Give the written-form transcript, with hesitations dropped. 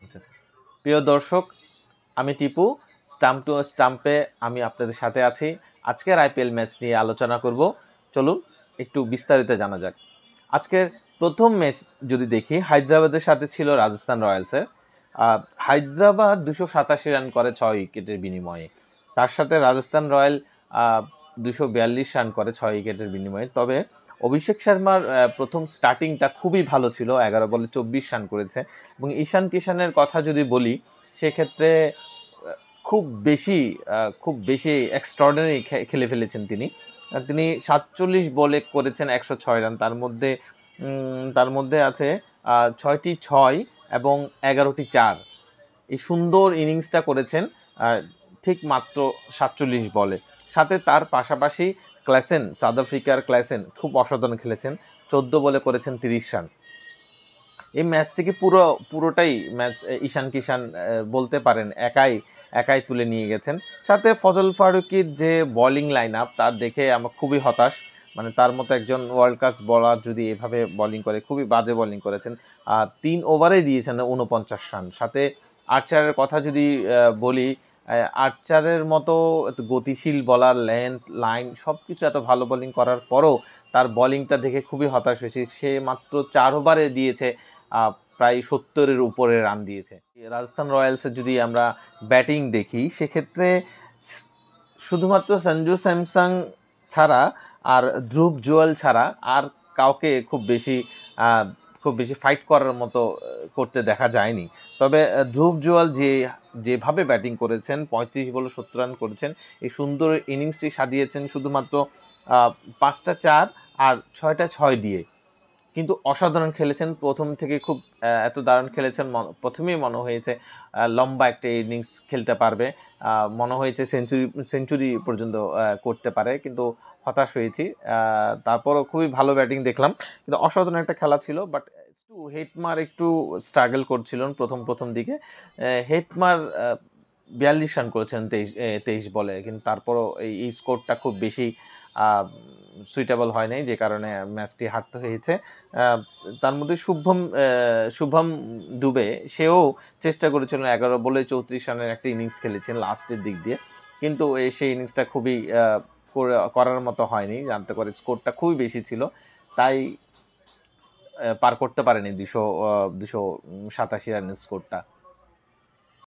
আচ্ছা, প্রিয় দর্শক, আমি টিপু। স্টাম্প টু স্টাম্পে আমি আপনাদের সাথে আছি। আজকের আইপিএল ম্যাচ নিয়ে আলোচনা করব। চলুন একটু বিস্তারিত জানা যাক। আজকের প্রথম ম্যাচ যদি দেখি, হায়দ্রাবাদের সাথে ছিল রাজস্থান রয়্যালসের। হায়দ্রাবাদ 287 রান করে 6 উইকেটের বিনিময়ে। তার সাথে রাজস্থান রয়্যাল 242 রান করে 6 উইকেটের বিনিময়ে। তবে অভিষেক শর্মার প্রথম স্টার্টিংটা খুবই ভালো ছিল, 11 বলে 24 রান করেছে। এবং ঈশান কিষানের কথা যদি বলি, সেক্ষেত্রে খুব বেশি এক্সট্রাঅর্ডিনারি খেলে ফেলেছেন তিনি। 47 বলে করেছেন 106 রান। তার মধ্যে আছে 6টি 6 এবং 11টি 4। এই সুন্দর ইনিংসটা করেছেন ঠিক মাত্র 47 বলে। সাথে তার পাশাপাশি ক্ল্যাসেন, সাউথ আফ্রিকার ক্ল্যাসেন খুব অসাধারণ খেলেছেন, 14 বলে করেছেন 30 রান। এই ম্যাচটিকে পুরোটাই ম্যাচ ঈশান কিষান বলতে পারেন একাই তুলে নিয়ে গেছেন। সাথে ফজল ফারুকির যে বোলিং লাইন আপ, তার দেখে আমার খুবই হতাশ। মানে তার মতো একজন ওয়ার্ল্ড ক্লাস বোলার যদি এভাবে বোলিং করে, খুবই বাজে বোলিং করেছেন। 3 ওভারে দিয়েছেন 49 রান। সাথে আর্চারের কথা যদি বলি, আর্চারের মতো এত গতিশীল বলার, লেন্থ, লাইন সব কিছু এত ভালো বোলিং করার পরও তার বোলিংটা দেখে খুবই হতাশ হয়েছি। সে মাত্র 4 ওভারে দিয়েছে প্রায় 70-এর উপরে রান দিয়েছে। রাজস্থান রয়্যালসের যদি আমরা ব্যাটিং দেখি, সেক্ষেত্রে শুধুমাত্র সঞ্জু স্যামসং ছাড়া আর ধ্রুব জুয়েল ছাড়া আর কাউকে খুব বেশি ফাইট করার মতো করতে দেখা যায়নি। তবে ধ্রুব জুয়েল যেভাবে ব্যাটিং করেছেন, 35 বলে 70 রান করেছেন, এই সুন্দর ইনিংসটি সাজিয়েছেন শুধুমাত্র 5টা 4 আর 6টা 6 দিয়ে। কিন্তু অসাধারণ খেলেছেন প্রথম থেকে, খুব এত দারুণ খেলেছেন। প্রথমেই মনে হয়েছে লম্বা একটা ইনিংস খেলতে পারবে, মনে হয়েছে সেঞ্চুরি পর্যন্ত করতে পারে, কিন্তু হতাশ হয়েছি। তারপরও খুবই ভালো ব্যাটিং দেখলাম, কিন্তু অসাধারণ একটা খেলা ছিল। বাট হেটমার একটু স্ট্রাগল করছিলেন প্রথম দিকে। হেটমার 42 রান করেছেন 23 বলে, কিন্তু তারপরও এই স্কোরটা খুব বেশি সুইটেবল হয় নাই, যে কারণে ম্যাচটি হারতে হয়েছে। তার মধ্যে শুভম দুবে, সেও চেষ্টা করেছিলেন, 11 বলে 34 রানের একটা ইনিংস খেলেছেন লাস্টের দিক দিয়ে, কিন্তু সেই ইনিংসটা খুবই করার মতো হয়নি, জানতে করে স্কোরটা খুবই বেশি ছিল, তাই পার করতে পারেনি 287 রানের স্কোরটা।